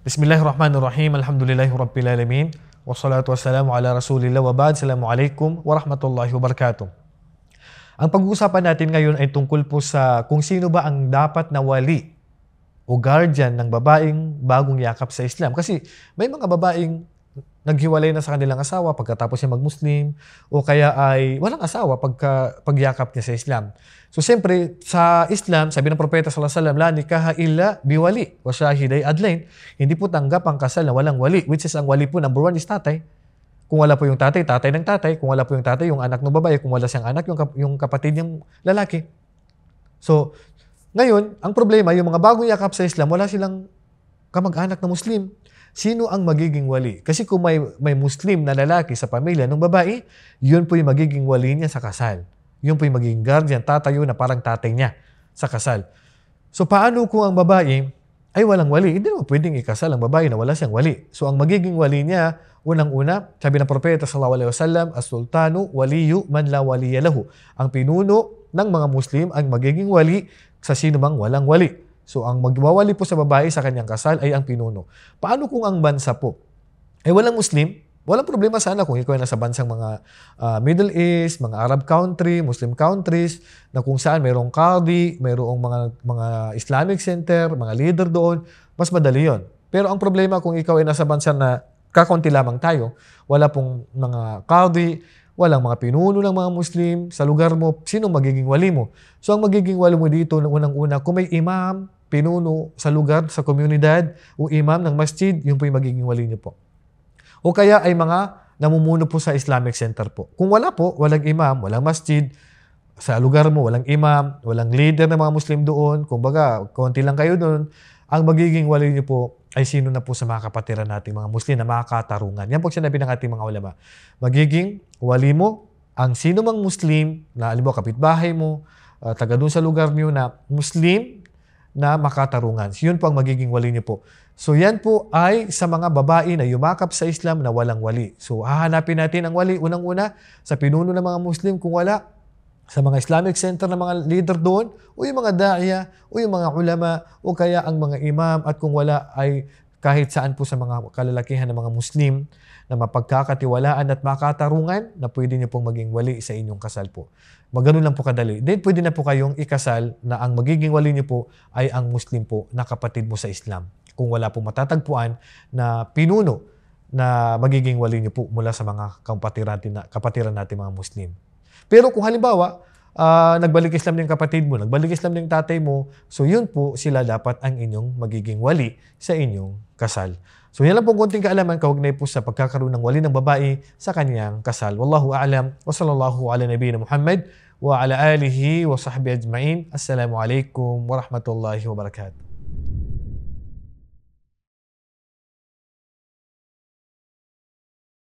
Bismillahirrahmanirrahim. Alhamdulillahi Rabbil Alamin. Wassalatu wassalamu ala Rasulillah wa ba'd. Assalamualaikum warahmatullahi wabarakatuh. Ang pag-uusapan natin ngayon ay tungkol po sa kung sino ba ang dapat na wali o guardian ng babaeng bagong yakap sa Islam. Kasi may mga babaeng naghiwalay na sa kanilang asawa pagkatapos niya mag-Muslim o kaya ay walang asawa pagyakap niya sa Islam. So siyempre sa Islam, sabi ng propeta sallallahu alaihi wasallam, la nikaha illa biwali wa shahiday adlain. Hindi po tanggap ang kasal na walang wali, which is ang wali po number one is tatay. Kung wala po yung tatay, tatay ng tatay. Kung wala po yung tatay, yung anak ng babae. Kung wala siyang anak, yung kapatid niyang lalaki. So ngayon, ang problema, yung mga bagong yakap sa Islam, wala silang kamag-anak na Muslim. Sino ang magiging wali? Kasi kung may Muslim na lalaki sa pamilya ng babae, yun po yung magiging wali niya sa kasal. Yun po yung magiging guardian, tatayo na parang tatay niya sa kasal. So paano kung ang babae ay walang wali? Hindi naman pwedeng ikasal ang babae na wala siyang wali. So ang magiging wali niya, unang-una, sabi ng propeta sallallahu alaihi wasallam, as-sultanu waliyu man la waliya lahu. Ang pinuno ng mga Muslim ang magiging wali sa sino mang walang wali. So, ang magwawali po sa babae sa kanyang kasal ay ang pinuno. Paano kung ang bansa po ay walang Muslim? Walang problema sana kung ikaw ay nasa bansang mga Middle East, mga Arab country, Muslim countries, na kung saan mayroong qadi, mayroong mga Islamic center, mga leader doon, mas madali yon. Pero ang problema kung ikaw ay nasa bansa na kakaunti lamang tayo, wala pong mga qadi, walang mga pinuno ng mga Muslim sa lugar mo, sino magiging wali mo? So, ang magiging wali mo dito, unang-una, kung may imam, pinuno sa lugar, sa komunidad, o imam ng masjid, yun po yung magiging wali niyo po. O kaya ay mga namumuno po sa Islamic center po. Kung wala po, walang imam, walang masjid, sa lugar mo, walang imam, walang leader ng mga Muslim doon, kumbaga, konti lang kayo doon, ang magiging wali niyo po ay sino na po sa mga kapatiran nating mga Muslim na makakatarungan. Yan po sinabi ng ating mga ulama. Magiging wali mo ang sino mang Muslim, na alam mo, kapitbahay mo, taga doon sa lugar niyo na Muslim, na makatarungan. Yun po ang magiging wali niyo po. So yan po ay sa mga babae na yumakap sa Islam na walang wali. So hahanapin natin ang wali unang-una sa pinuno ng mga Muslim, kung wala, sa mga Islamic center na mga leader doon, o yung mga da'ya, o yung mga ulama, o kaya ang mga imam, at kung wala ay kahit saan po sa mga kalalakihan ng mga Muslim na mapagkakatiwalaan at makatarungan na pwede niyo pong maging wali sa inyong kasal po. Maganoon lang po kadali. Then pwede na po kayong ikasal na ang magiging wali niyo po ay ang Muslim po na kapatid mo sa Islam. Kung wala po matatagpuan na pinuno na magiging wali niyo po mula sa mga kapatiran natin mga Muslim. Pero kung halimbawa, nagbalik Islam ng kapatid mo, nagbalik Islam ng tatay mo, so yun po sila dapat ang inyong magiging wali sa inyong kasal. So yan lang po konting kaalaman kaugnay po sa pagkakaroon ng wali ng babae sa kanyang kasal. Wallahu a'lam wa sallallahu ala nabiyina Muhammad wa ala alihi wa sahbihi ajma'in. Assalamualaikum warahmatullahi wabarakatuh.